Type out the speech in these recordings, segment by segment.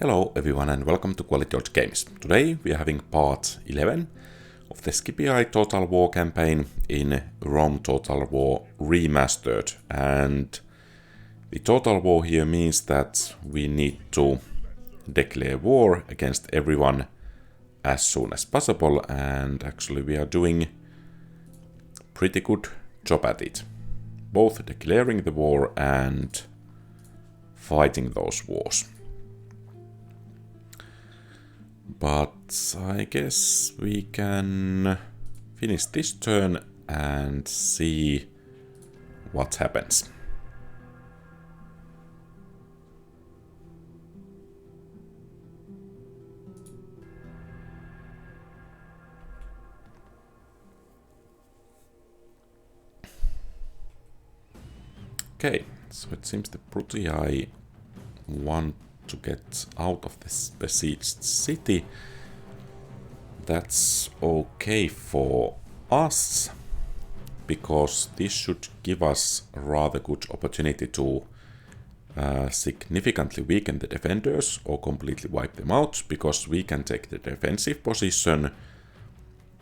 Hello everyone and welcome to Quality Odds Games. Today we are having part 11 of the Scipii Total War campaign in Rome Total War Remastered. And the Total War here means that we need to declare war against everyone as soon as possible, and actually we are doing pretty good job at it. Both declaring the war and fighting those wars. But I guess we can finish this turn and see what happens. Okay, so it seems the Brutii want to get out of this besieged city. That's okay for us, because this should give us a rather good opportunity to significantly weaken the defenders or completely wipe them out, because we can take the defensive position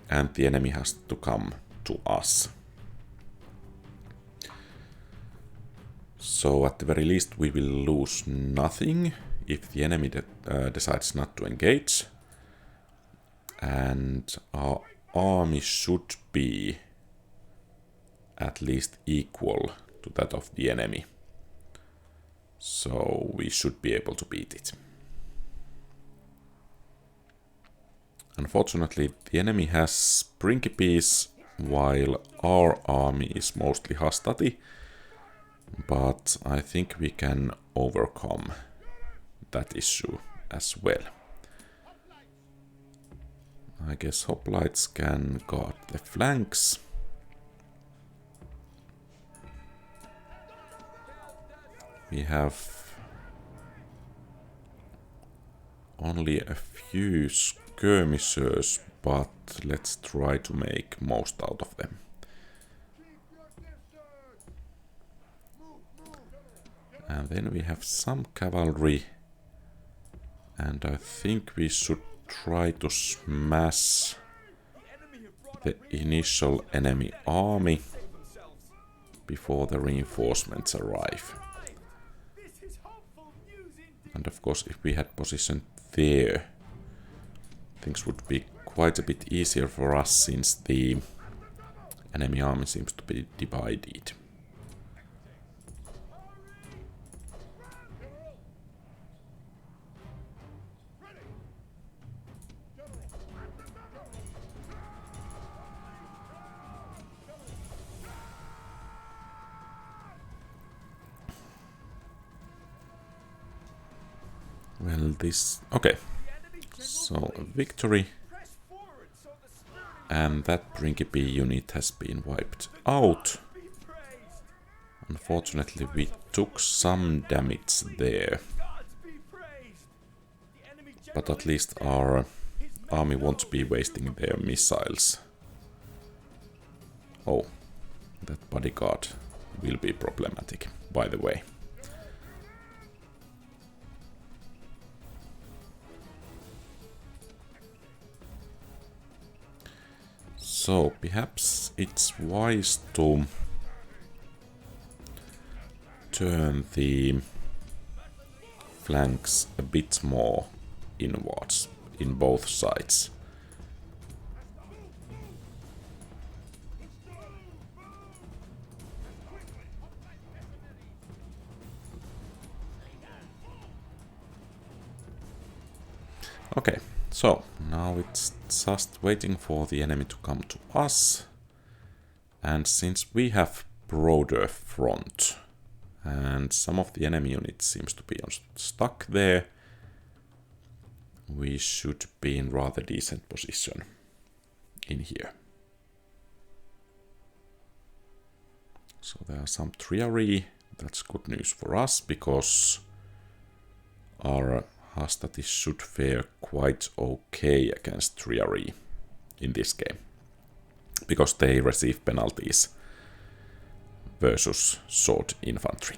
and the enemy has to come to us. So at the very least we will lose nothing if the enemy decides not to engage, and our army should be at least equal to that of the enemy, so we should be able to beat it. Unfortunately, the enemy has principes while our army is mostly hastati, but I think we can overcome that issue as well. I guess hoplites can guard the flanks. We have only a few skirmishers, but let's try to make most out of them. And then we have some cavalry, and I think we should try to smash the initial enemy army before the reinforcements arrive. And of course, if we had positioned there, things would be quite a bit easier for us, since the enemy army seems to be divided. Well, okay, so a victory, and that Principi unit has been wiped out. Unfortunately, we took some damage there, but at least our army won't be wasting their missiles. Oh, that bodyguard will be problematic, by the way. So perhaps it's wise to turn the flanks a bit more inwards in both sides. Okay, so now it's just waiting for the enemy to come to us, and since we have broader front and some of the enemy units seems to be stuck there, we should be in rather decent position in here. So there are some triarii. That's good news for us, because our hastati should fare quite okay against triarii in this game, because they receive penalties versus sword infantry.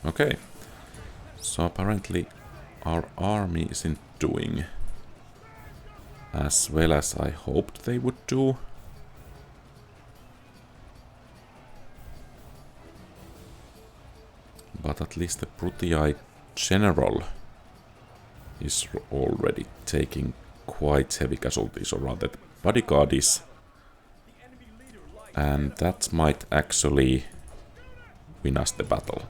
Okay. So apparently our army isn't doing as well as I hoped they would do. But at least the Brutii general is already taking quite heavy casualties, or rather the bodyguard is. And that might actually win us the battle.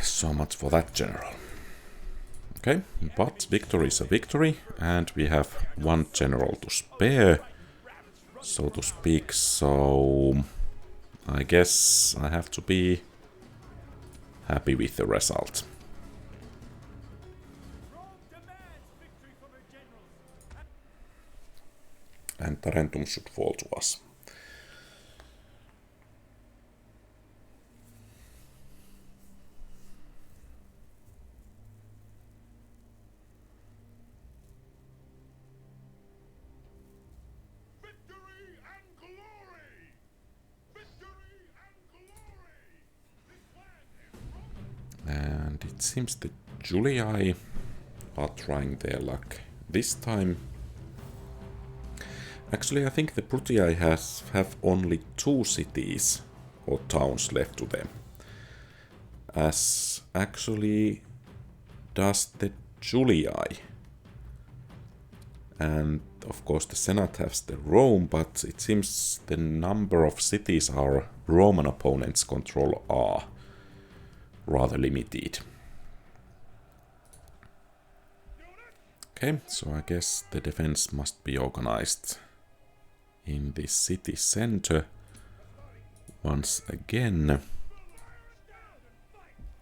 So much for that general. Okay, but victory is a victory, and we have one general to spare, so to speak, so I guess I have to be happy with the result. And Tarentum should fall to us. And it seems the Julii are trying their luck this time. Actually, I think the Brutii have only 2 cities or towns left to them. As actually does the Julii. And of course the Senate has the Rome, but it seems the number of cities our Roman opponents control are rather limited. Okay, so I guess the defense must be organized in the city center once again.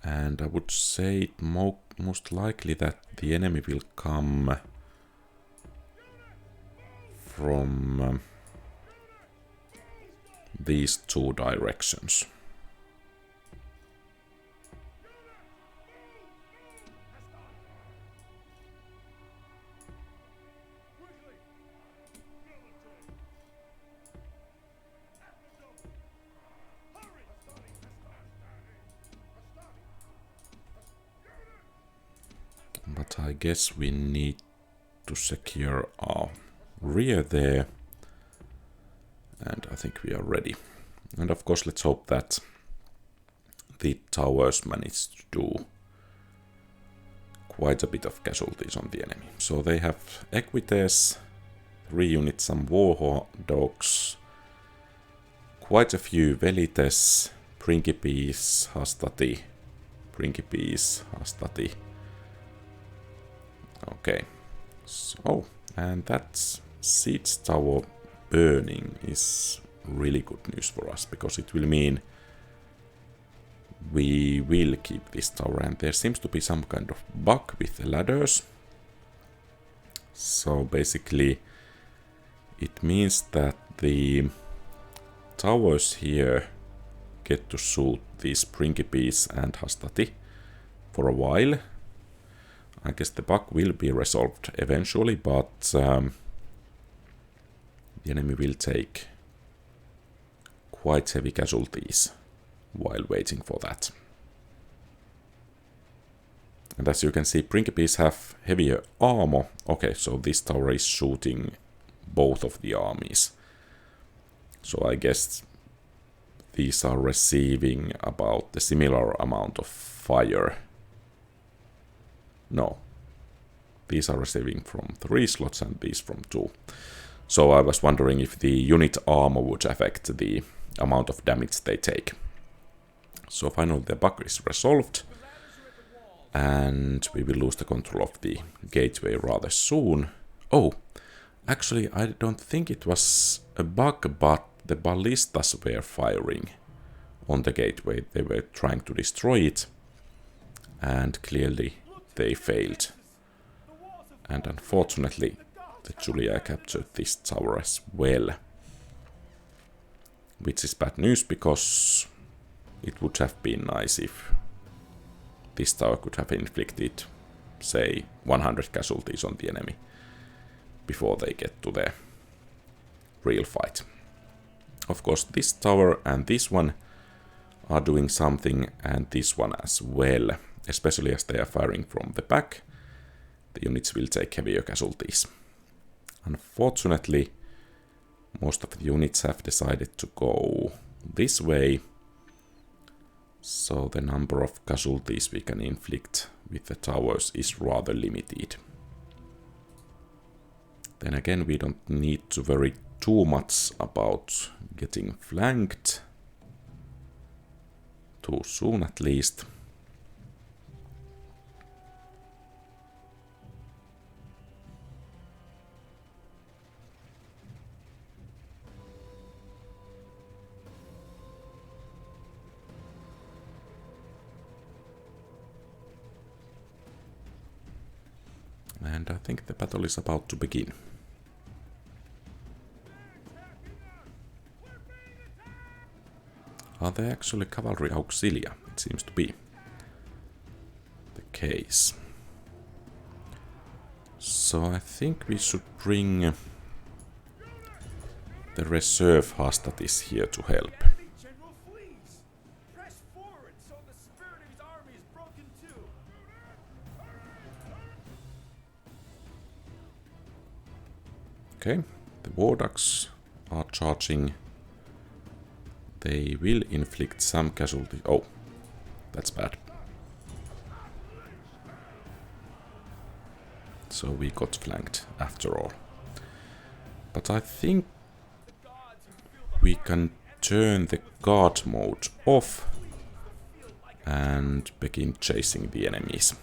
And I would say it most likely that the enemy will come from these 2 directions. But I guess we need to secure our rear there. And I think we are ready. And of course, let's hope that the towers manage to do quite a bit of casualties on the enemy. So they have Equites, 3 units, some war dogs, quite a few Velites, Principes, Hastati, Principes, Hastati. Okay, so, and that siege tower burning is really good news for us, because it will mean we will keep this tower, and there seems to be some kind of bug with the ladders. So basically it means that the towers here get to shoot these Principes and Hastati for a while. I guess the bug will be resolved eventually, but the enemy will take quite heavy casualties while waiting for that. And as you can see, Principes have heavier armor. Okay, so this tower is shooting both of the armies. So I guess these are receiving about the similar amount of fire. No. These are receiving from 3 slots and these from 2. So I was wondering if the unit armor would affect the amount of damage they take. So finally the bug is resolved. And we will lose the control of the gateway rather soon. Oh, actually I don't think it was a bug, but the ballistas were firing on the gateway. They were trying to destroy it. And clearly they failed. And unfortunately, the Julia captured this tower as well. Which is bad news, because it would have been nice if this tower could have inflicted, say, 100 casualties on the enemy before they get to the real fight. Of course, this tower and this one are doing something, and this one as well. Especially as they are firing from the back, the units will take heavier casualties. Unfortunately, most of the units have decided to go this way, so the number of casualties we can inflict with the towers is rather limited. Then again, we don't need to worry too much about getting flanked. Too soon at least. And I think the battle is about to begin. Are there actually cavalry auxilia? It seems to be the case. So I think we should bring the reserve Hastatis here to help. Okay, the war ducks are charging. They will inflict some casualty. Oh, that's bad. So we got flanked after all. But I think we can turn the guard mode off and begin chasing the enemies.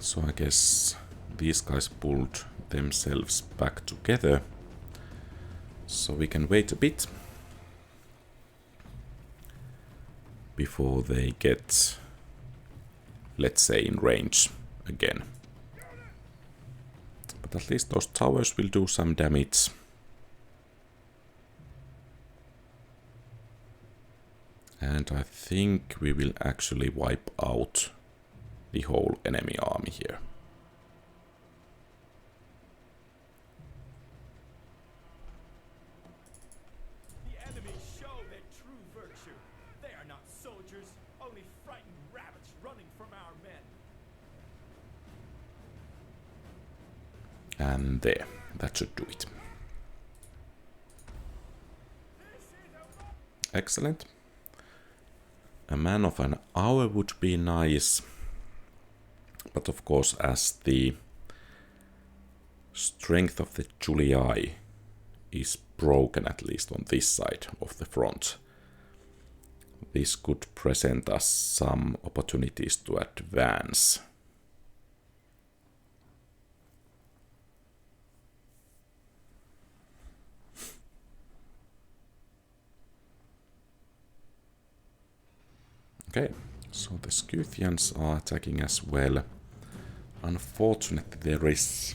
So I guess these guys pulled themselves back together. So we can wait a bit before they get, let's say, in range again. But at least those towers will do some damage. And I think we will actually wipe out the whole enemy army here. The enemy show their true virtue. They are not soldiers, only frightened rabbits running from our men. And there, that should do it. Excellent. A man of an hour would be nice. But of course, as the strength of the Julii is broken, at least on this side of the front, this could present us some opportunities to advance. Okay, so the Scythians are attacking as well. Unfortunately, there is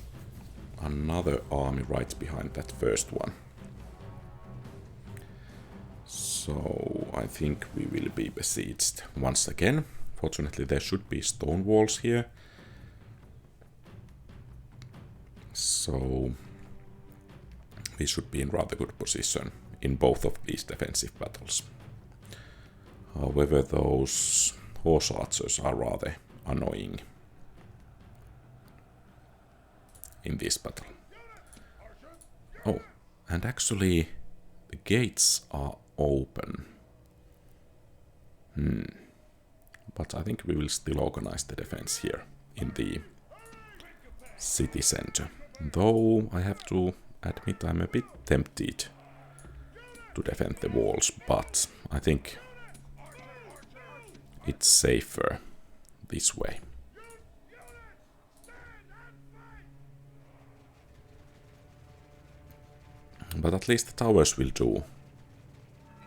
another army right behind that first one. So I think we will be besieged once again. Fortunately, there should be stone walls here. So we should be in rather good position in both of these defensive battles. However, those horse archers are rather annoying in this battle. Oh, and actually the gates are open. But I think we will still organize the defense here in the city center. Though I have to admit I'm a bit tempted to defend the walls, but I think it's safer this way. But at least the towers will do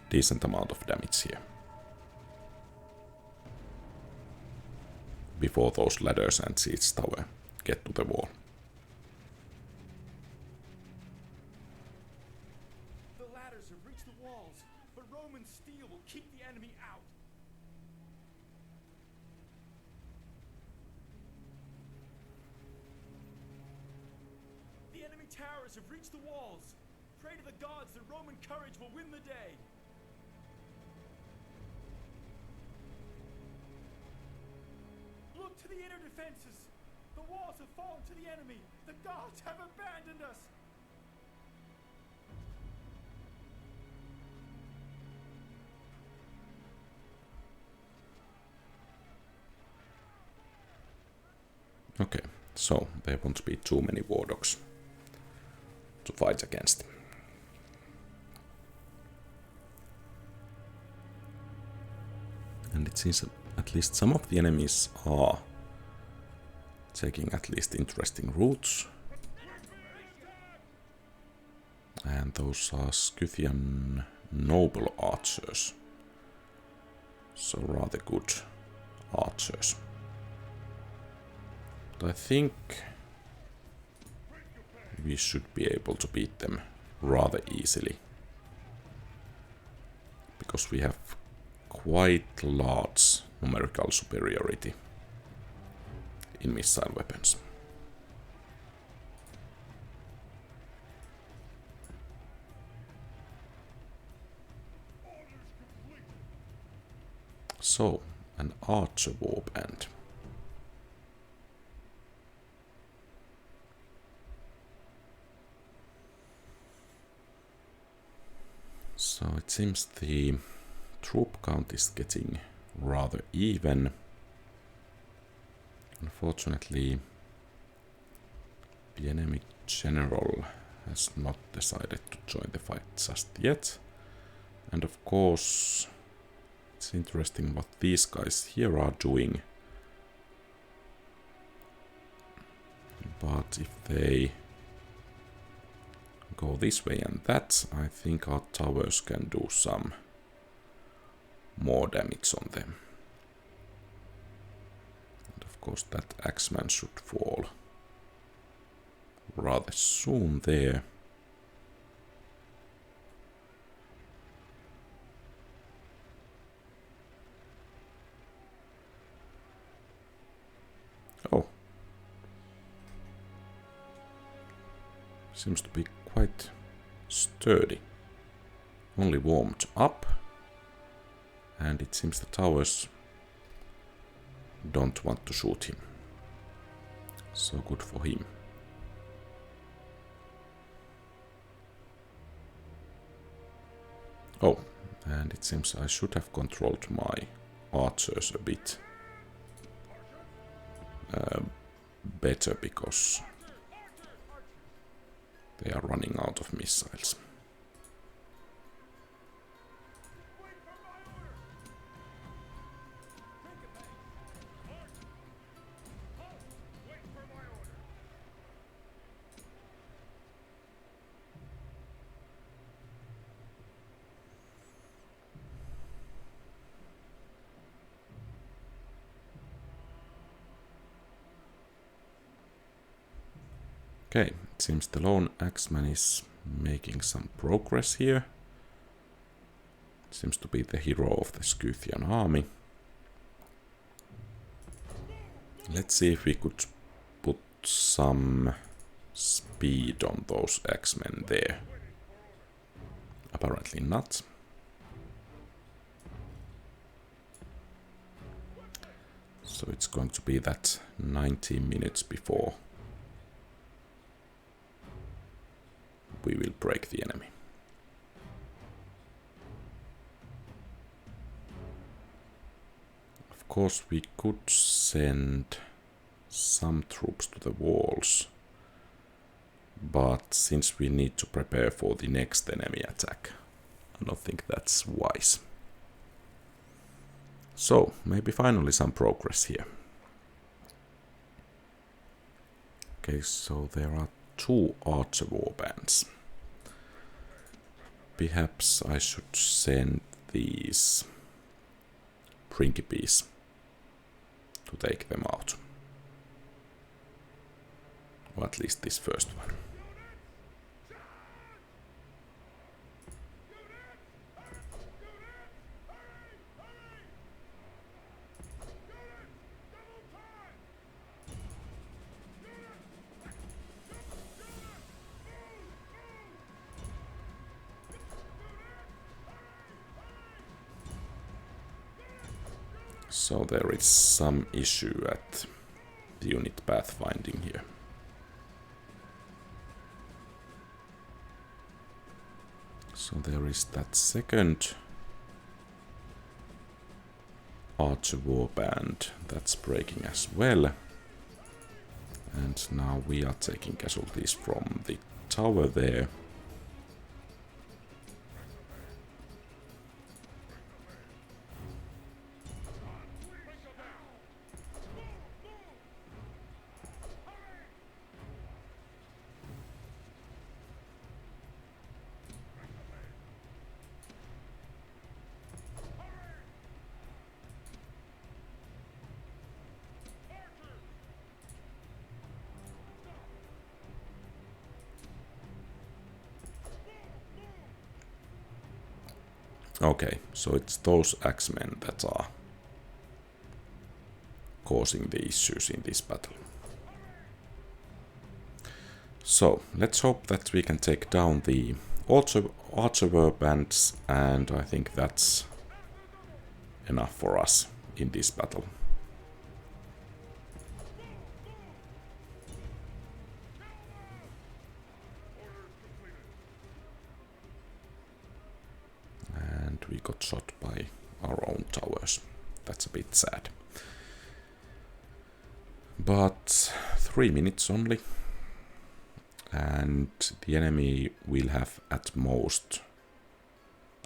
decent amount of damage here. Before those ladders and siege tower get to the wall. The ladders have reached the walls, but Roman steel will keep the enemy out. The enemy towers have reached the walls. Pray to the gods that Roman courage will win the day. Look to the inner defenses. The walls have fallen to the enemy. The gods have abandoned us. Okay, so there won't be too many war dogs to fight against. And it seems at least some of the enemies are taking at least interesting routes. And those are Scythian noble archers. So rather good archers. But I think we should be able to beat them rather easily. Because we have quite large numerical superiority in missile weapons. So, an archer warband. So it seems the troop count is getting rather even. Unfortunately, the enemy general has not decided to join the fight just yet. And of course, it's interesting what these guys here are doing. But if they go this way and that, I think our towers can do some more damage on them. And of course that axeman should fall rather soon there. Oh. Seems to be quite sturdy. Only warmed up. And it seems the towers don't want to shoot him. So good for him. Oh, and it seems I should have controlled my archers a bit better because they are running out of missiles. Okay, it seems the lone axeman is making some progress here. Seems to be the hero of the Scythian army. Let's see if we could put some speed on those axemen there. Apparently not. So it's going to be that 90 minutes before we will break the enemy. Of course, we could send some troops to the walls, but since we need to prepare for the next enemy attack, I don't think that's wise. So, maybe finally some progress here. Okay, so there are 2 archer warbands. Perhaps I should send these Principes to take them out. Or at least this first one. So there is some issue at the unit pathfinding here. So there is that second archer warband that's breaking as well. And now we are taking casualties from the tower there. Okay, so it's those axemen that are causing the issues in this battle. So, let's hope that we can take down the archer warbands, and I think that's enough for us in this battle. And we got shot by our own towers. That's a bit sad. But 3 minutes only. And the enemy will have at most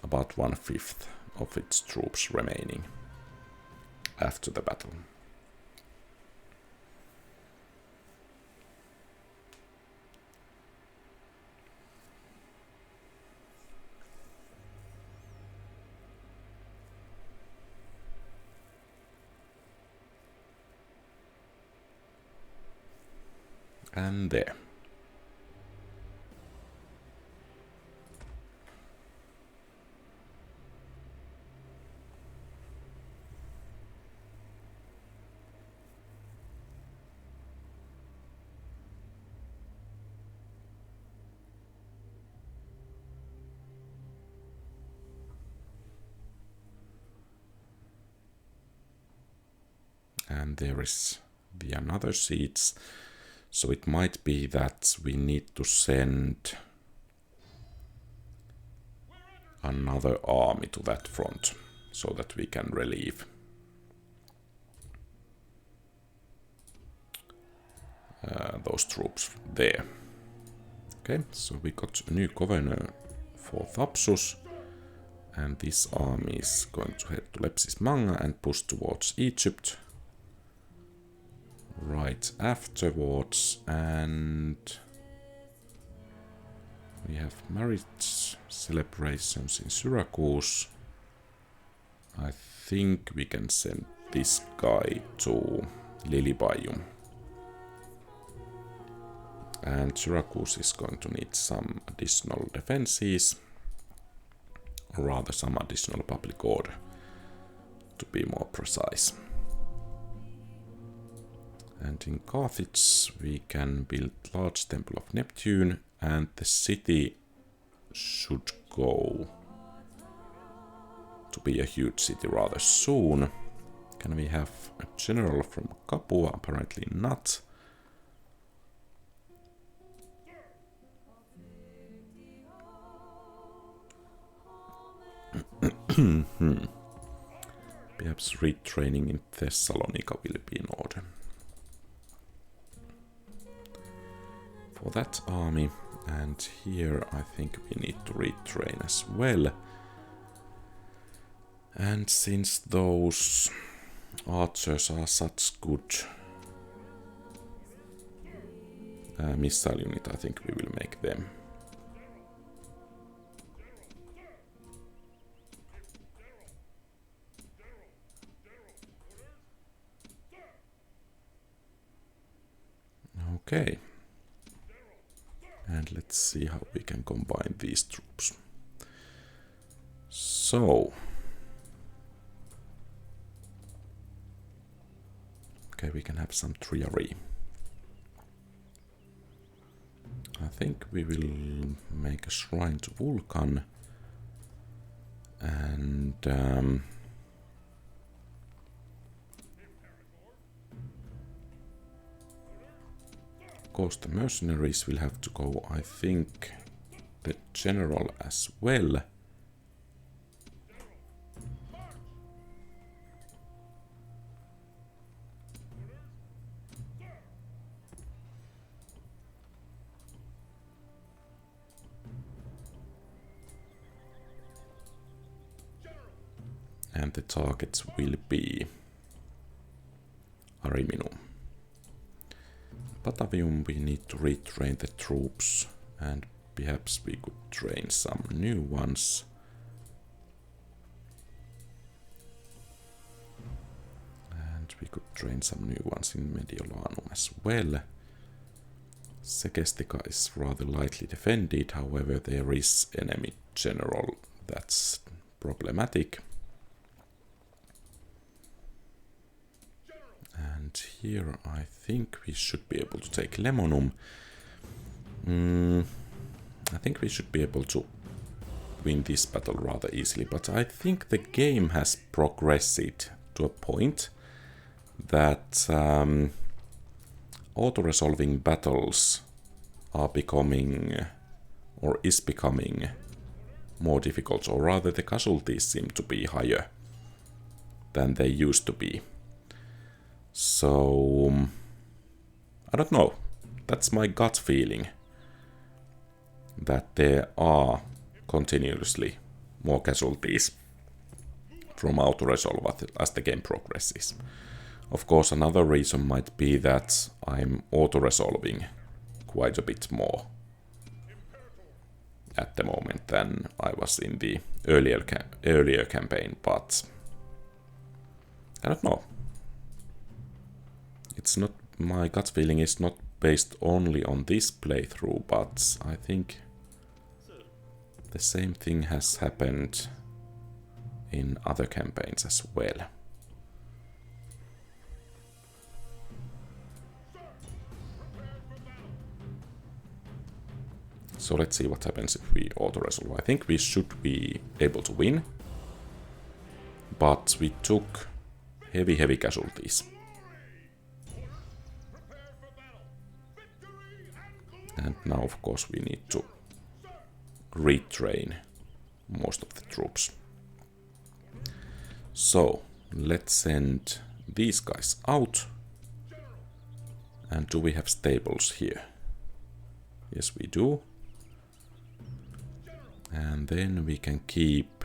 about 1/5 of its troops remaining after the battle. And there. And there is the another siege. So it might be that we need to send another army to that front so that we can relieve those troops there. Okay, so we got a new governor for Thapsus, and this army is going to head to Lepsis Manga and push towards Egypt right afterwards. And we have marriage celebrations in Syracuse. I think we can send this guy to Lilybaeum And Syracuse is going to need some additional defenses, or rather some additional public order, to be more precise. And in Carthage we can build large Temple of Neptune, and the city should go to be a huge city rather soon. Can we have a general from Capua? Apparently not. Perhaps retraining in Thessalonica will be in order. For that army, and here I think we need to retrain as well. And since those archers are such good missile unit, I think we will make them. Okay. And let's see how we can combine these troops. So. Okay, we can have some triary. I think we will make a shrine to Vulcan. And of course the mercenaries will have to go, I think, the general as well. And the targets will be Ariminum. Batavium, we need to retrain the troops, and perhaps we could train some new ones. And we could train some new ones in Mediolanum as well. Segestica is rather lightly defended, however there is enemy general that's problematic. And here I think we should be able to take Lemonum. I think we should be able to win this battle rather easily, but I think the game has progressed to a point that auto-resolving battles are becoming, or is becoming, more difficult, or rather the casualties seem to be higher than they used to be. So, I don't know, that's my gut feeling, that there are continuously more casualties from auto-resolve as the game progresses. Of course, another reason might be that I'm auto-resolving quite a bit more at the moment than I was in the earlier campaign, but I don't know. It's not, my gut feeling is not based only on this playthrough, but I think the same thing has happened in other campaigns as well. So let's see what happens if we auto-resolve. I think we should be able to win, but we took heavy casualties. And now, of course, we need to retrain most of the troops. So, let's send these guys out. And do we have stables here? Yes, we do. And then we can keep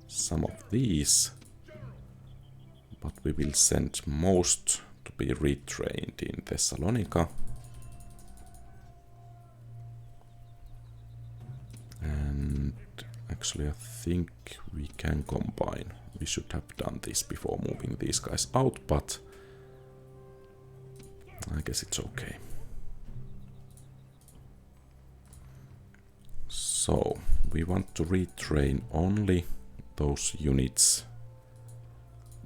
some of these, but we will send most to be retrained in Thessalonica. And actually I think we can combine. We should have done this before moving these guys out, but I guess it's okay. So, we want to retrain only those units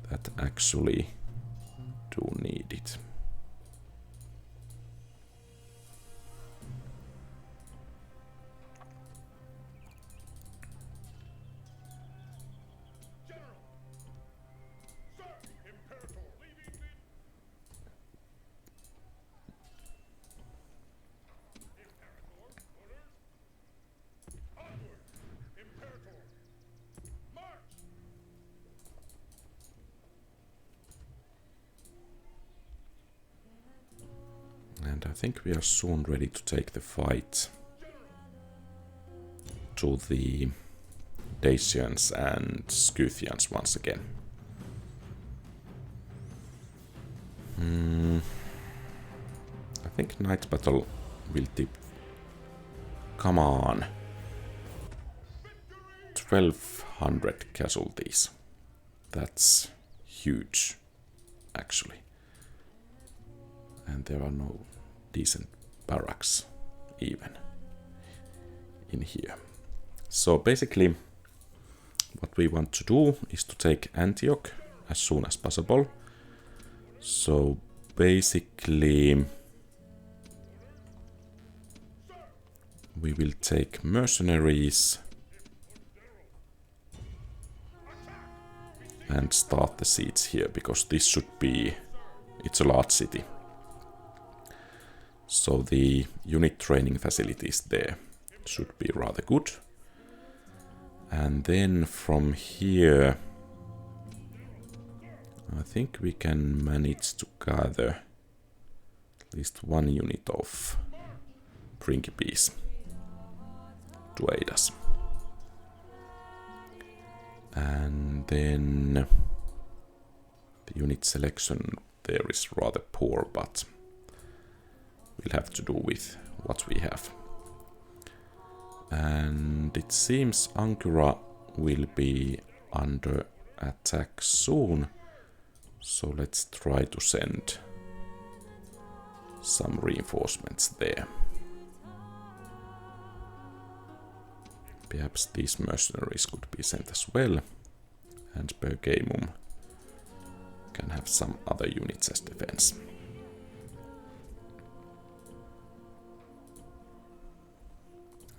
that actually do need it. And I think we are soon ready to take the fight to the Dacians and Scythians once again. I think Night Battle will tip. Come on. 1200 casualties. That's huge, actually. And there are no decent barracks even in here. So basically what we want to do is to take Antioch as soon as possible. So basically we will take mercenaries and start the siege here, because this should be, it's a large city. So the unit training facilities there should be rather good. And then from here, I think we can manage to gather at least one unit of Principes to aid us. And then the unit selection there is rather poor, but we'll have to do with what we have. And it seems Ankura will be under attack soon, so let's try to send some reinforcements there. Perhaps these mercenaries could be sent as well, and Pergamum can have some other units as defense.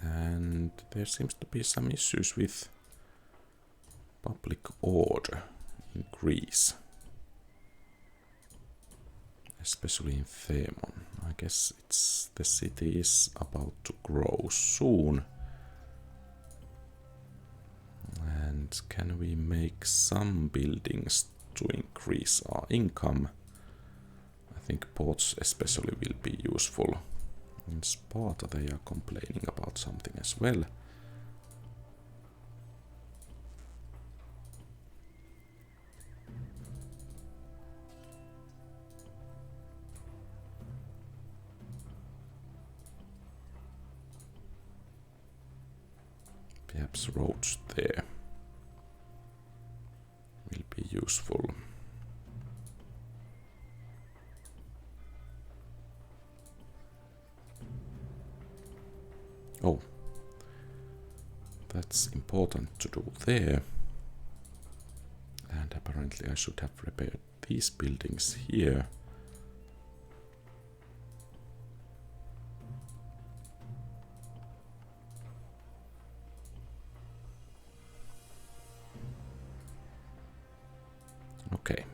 And there seems to be some issues with public order in Greece, especially in Themon. I guess the city is about to grow soon. And can we make some buildings to increase our income? I think ports especially will be useful. In Sparta they are complaining about something as well. Perhaps roads there will be useful. Oh, that's important to do there. And apparently I should have repaired these buildings here. Okay.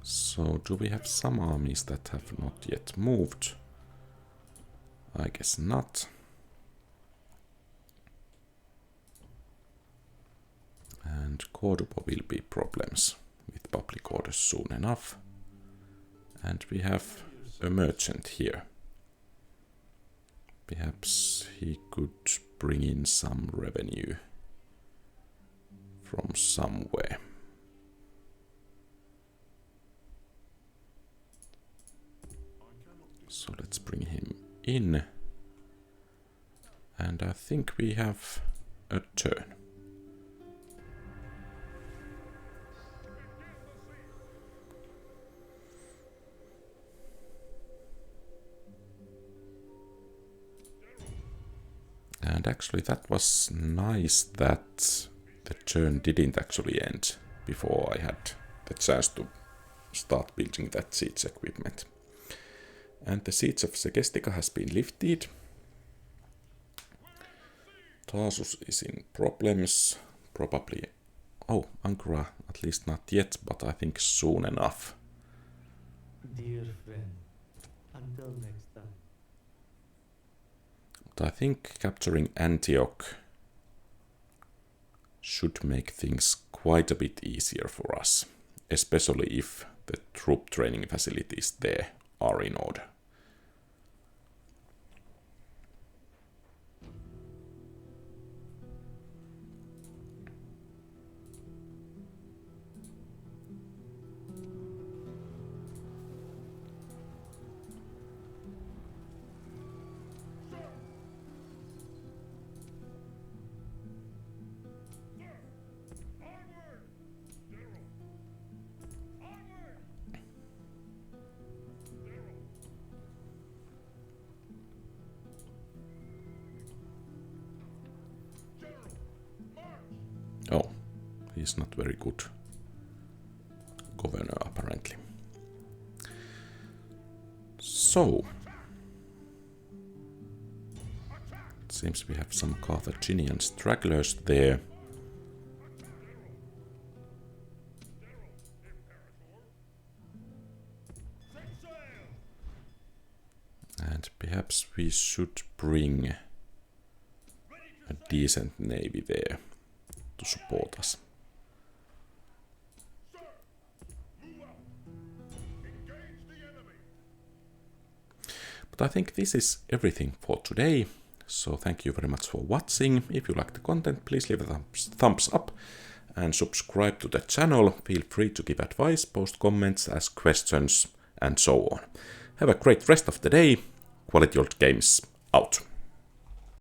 So do we have some armies that have not yet moved? I guess not. And Cordoba will be problems with public orders soon enough. And we have a merchant here. Perhaps he could bring in some revenue from somewhere. So let's bring him in. And I think we have a turn. And actually that was nice that the turn didn't actually end before I had the chance to start building that siege equipment. And the siege of Segestica has been lifted. Tarsus is in problems, probably. Oh, Ankara, at least not yet, but I think soon enough. Dear friend, until next time. But I think capturing Antioch should make things quite a bit easier for us, especially if the troop training facilities there are in order. Oh, he's not very good governor apparently. So, it seems we have some Carthaginian stragglers there. And perhaps we should bring a decent navy there to support us. But I think this is everything for today. So thank you very much for watching. If you like the content, please leave a thumbs up and subscribe to the channel. Feel free to give advice, post comments, ask questions, and so on. Have a great rest of the day. Quality Old Games out.